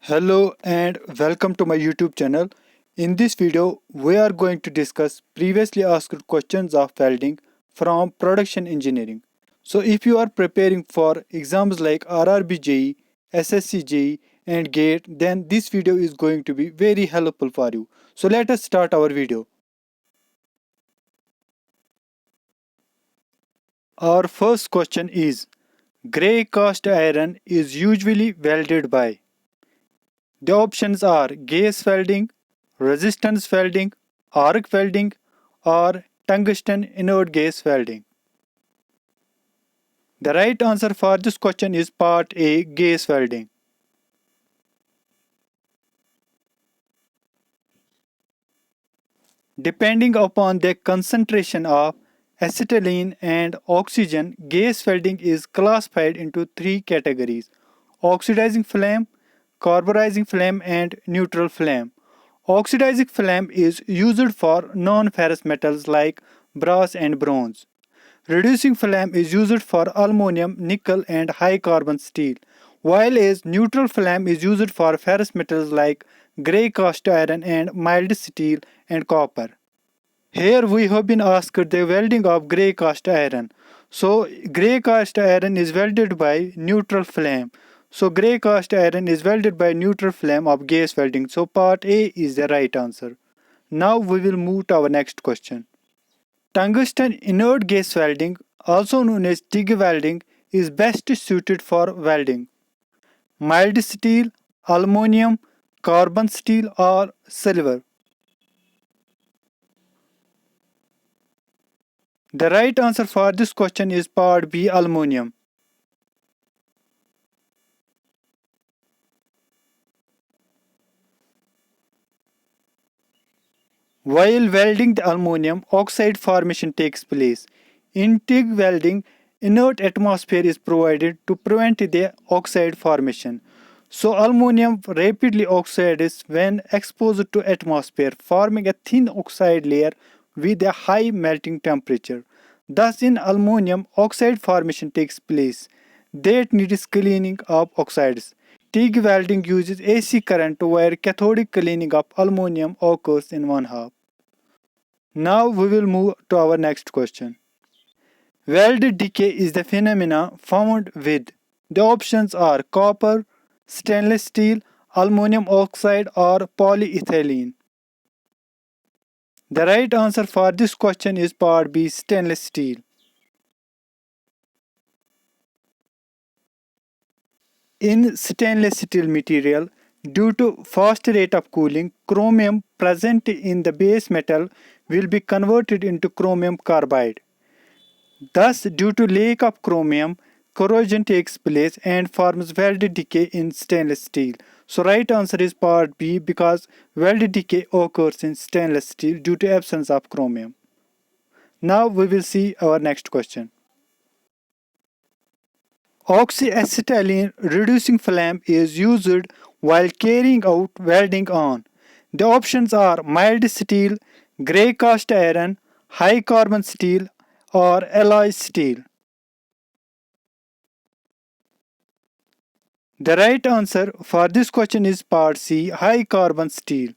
Hello and welcome to my YouTube channel. In this video, we are going to discuss previously asked questions of welding from production engineering. So if you are preparing for exams like RRB JEE, SSC JEE and GATE, then this video is going to be very helpful for you. So let us start our video. Our first question is, gray cast iron is usually welded by. The options are gas welding, resistance welding, arc welding, or tungsten inert gas welding. The right answer for this question is part A, gas welding. Depending upon the concentration of acetylene and oxygen, gas welding is classified into three categories: oxidizing flame, carburizing flame, and neutral flame. Oxidizing flame is used for non-ferrous metals like brass and bronze. Reducing flame is used for aluminum, nickel, and high carbon steel, while as neutral flame is used for ferrous metals like grey cast iron and mild steel and copper. Here we have been asked the welding of grey cast iron. So grey cast iron is welded by neutral flame. So grey cast iron is welded by neutral flame of gas welding. So part A is the right answer. Now we will move to our next question. Tungsten inert gas welding, also known as TIG welding, is best suited for welding mild steel, aluminum, carbon steel, or silver. The right answer for this question is part B, aluminum. While welding the aluminum, oxide formation takes place. In TIG welding, inert atmosphere is provided to prevent the oxide formation. So aluminum rapidly oxidizes when exposed to atmosphere, forming a thin oxide layer with a high melting temperature. Thus in aluminum, oxide formation takes place that needs cleaning of oxides. TIG welding uses AC current where cathodic cleaning of aluminum occurs in one half. Now we will move to our next question. Weld decay is the phenomena found with. The options are copper, stainless steel, aluminum oxide, or polyethylene. The right answer for this question is part B, stainless steel. In stainless steel material, due to fast rate of cooling, chromium present in the base metal will be converted into chromium carbide. Thus, due to lack of chromium, corrosion takes place and forms weld decay in stainless steel. So right answer is part B because weld decay occurs in stainless steel due to absence of chromium. Now we will see our next question. Oxyacetylene reducing flame is used while carrying out welding on. The options are mild steel, grey cast iron, high carbon steel, or alloy steel. The right answer for this question is part C, high carbon steel.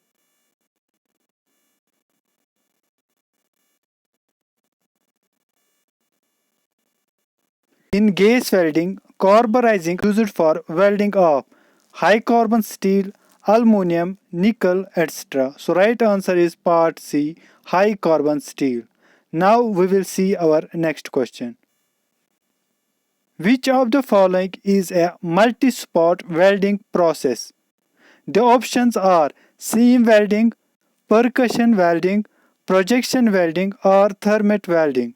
In gas welding, carburizing is used for welding of high carbon steel, aluminum, nickel, etc. So right answer is part C, high carbon steel. Now we will see our next question. Which of the following is a multi-spot welding process? The options are seam welding, percussion welding, projection welding, or thermite welding.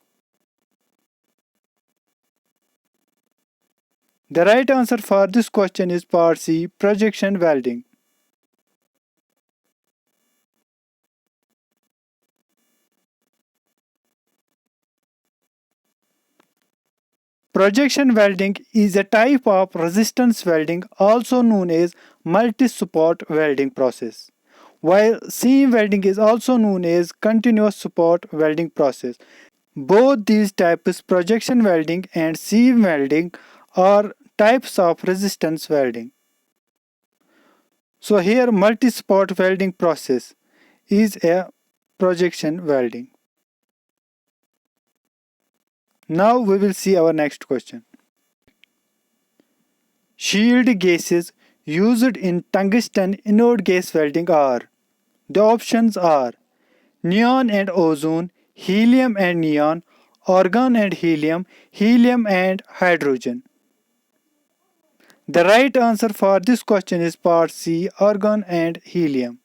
The right answer for this question is part C, projection welding. Projection welding is a type of resistance welding also known as multi-spot welding process, while seam welding is also known as continuous spot welding process. Both these types, projection welding and seam welding, are types of resistance welding. So here multi-spot welding process is a projection welding. Now we will see our next question. Shield gases used in tungsten inert gas welding are. The options are neon and ozone, helium and neon, argon and helium, helium and hydrogen. The right answer for this question is part C, argon and helium.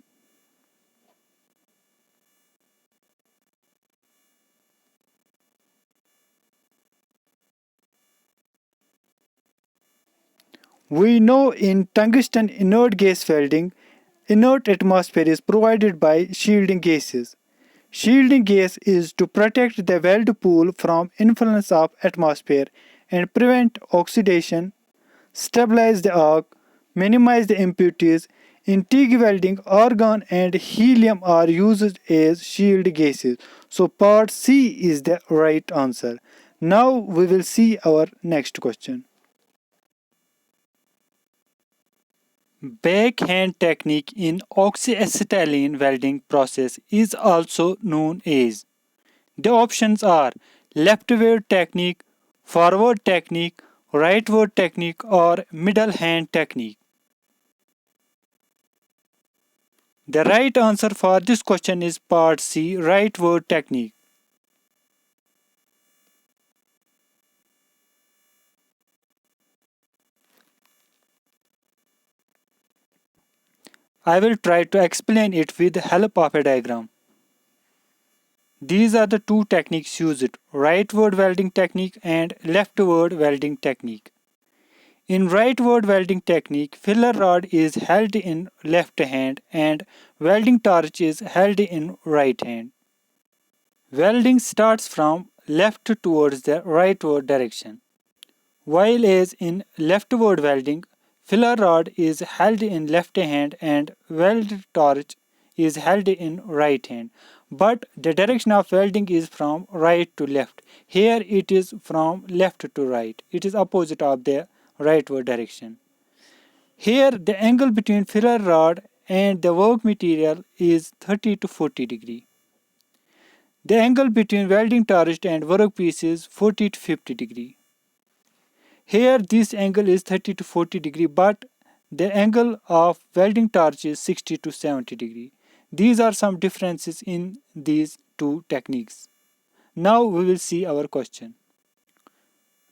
We know in tungsten inert gas welding, inert atmosphere is provided by shielding gases. Shielding gas is to protect the weld pool from influence of atmosphere and prevent oxidation, stabilize the arc, minimize the impurities. In TIG welding, argon and helium are used as shield gases. So part C is the right answer. Now we will see our next question. Backhand technique in oxyacetylene welding process is also known as. The options are leftward technique, forward technique, rightward technique or middle hand technique. The right answer for this question is part C, rightward technique. I will try to explain it with the help of a diagram. These are the two techniques used, rightward welding technique and leftward welding technique. In rightward welding technique, filler rod is held in left hand and welding torch is held in right hand. Welding starts from left towards the rightward direction. While as in leftward welding, filler rod is held in left hand and weld torch is held in right hand. But the direction of welding is from right to left. Here it is from left to right. It is opposite of the rightward direction. Here the angle between filler rod and the work material is 30 to 40 degree. The angle between welding torch and workpiece is 40 to 50 degree. Here this angle is 30 to 40 degree, but the angle of welding torch is 60 to 70 degree. These are some differences in these two techniques. Now we will see our question.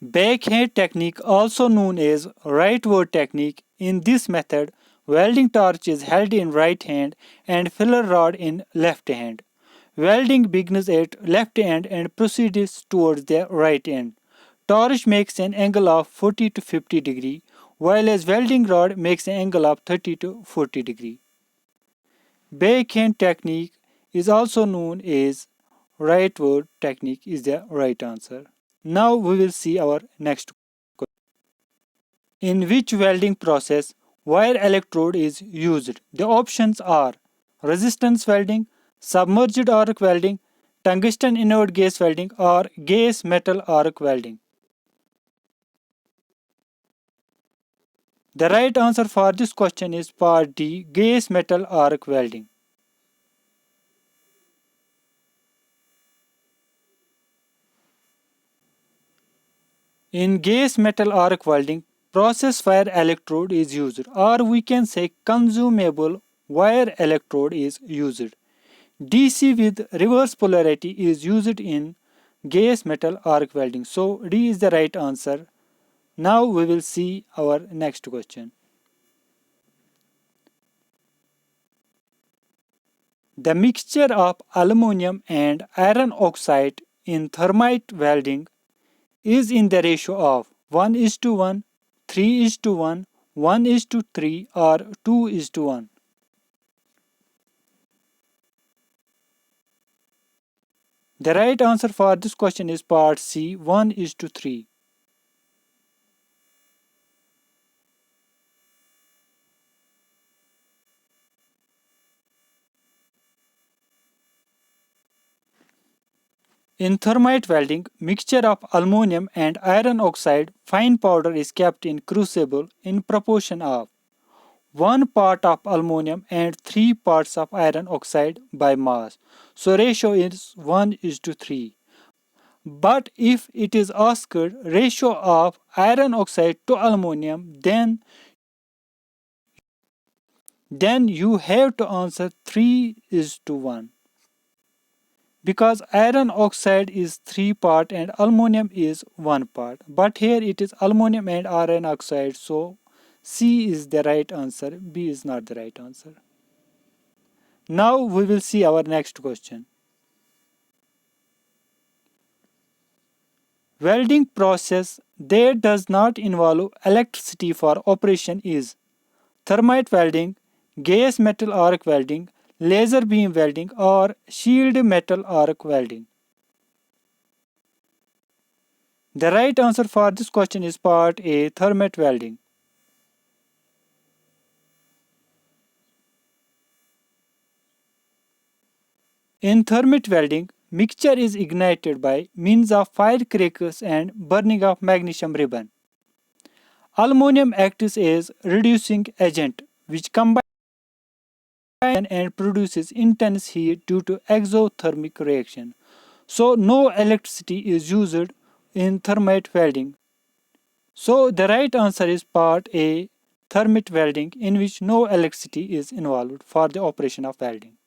Backhand technique, also known as rightward technique. In this method, welding torch is held in right hand and filler rod in left hand. Welding begins at left end and proceeds towards the right end. Torch makes an angle of 40 to 50 degree, while as welding rod makes an angle of 30 to 40 degree. Backhand technique is also known as rightward technique is the right answer. Now we will see our next question. In which welding process wire electrode is used? The options are resistance welding, submerged arc welding, tungsten inert gas welding or gas metal arc welding. The right answer for this question is part D, gas metal arc welding. In gas metal arc welding, process wire electrode is used, or we can say consumable wire electrode is used. DC with reverse polarity is used in gas metal arc welding. So D is the right answer. Now we will see our next question. The mixture of aluminum and iron oxide in thermite welding is in the ratio of 1:1, 3:1, 1:3 or 2:1. The right answer for this question is part C, 1:3. In thermite welding, mixture of aluminum and iron oxide fine powder is kept in crucible in proportion of 1 part of aluminum and 3 parts of iron oxide by mass. So ratio is 1 is to 3. But if it is asked ratio of iron oxide to aluminum, then you have to answer 3 is to 1. Because iron oxide is 3 part and aluminum is 1 part. But here it is aluminum and iron oxide, so C is the right answer, B is not the right answer. Now we will see our next question. Welding process that does not involve electricity for operation is thermite welding, gas metal arc welding, laser beam welding, or shield metal arc welding. The right answer for this question is part A, thermite welding. In thermite welding, mixture is ignited by means of firecrackers and burning of magnesium ribbon. Aluminum acts as reducing agent which combines and produces intense heat due to exothermic reaction. So no electricity is used in thermite welding. So the right answer is part A, thermite welding, in which no electricity is involved for the operation of welding.